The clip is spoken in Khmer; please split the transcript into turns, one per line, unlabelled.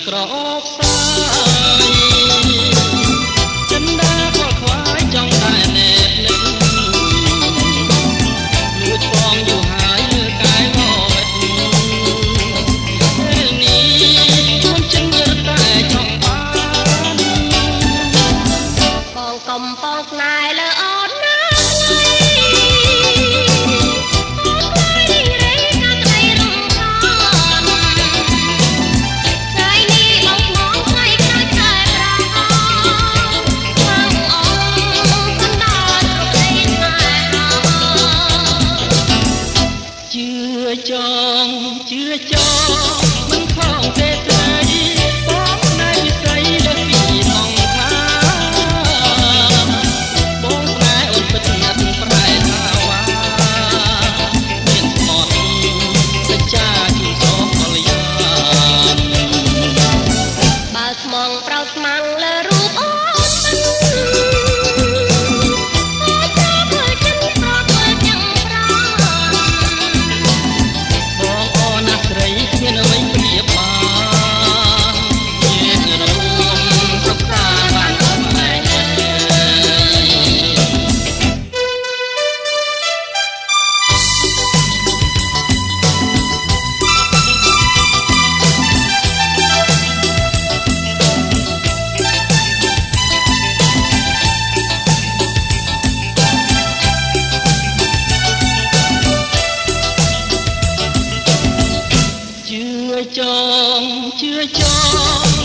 ក្រអូបសាយចិនដាក៏ខ្វាយចង់តែណែបនឹកលួចបងយូរហើយលើកាយមកពេលនេះខ្លួនចិនរត់តែចង់បានបងកំបងស្នេហ៍លើអូនណាចងជឿចងមិនខំទេស្រីបងណៃវិស័យលើពីនងខាបងស្នេហ៍អូនពិតណាស់ប្រែថាវ៉ាមានស្មត់ទៅចាជួសោកលយាបើស្មងប្រោស្មាំងលើរូបអូនមានអ្វីប្រៀបបានជារួមប្រកតាបានអត់តែជឿចង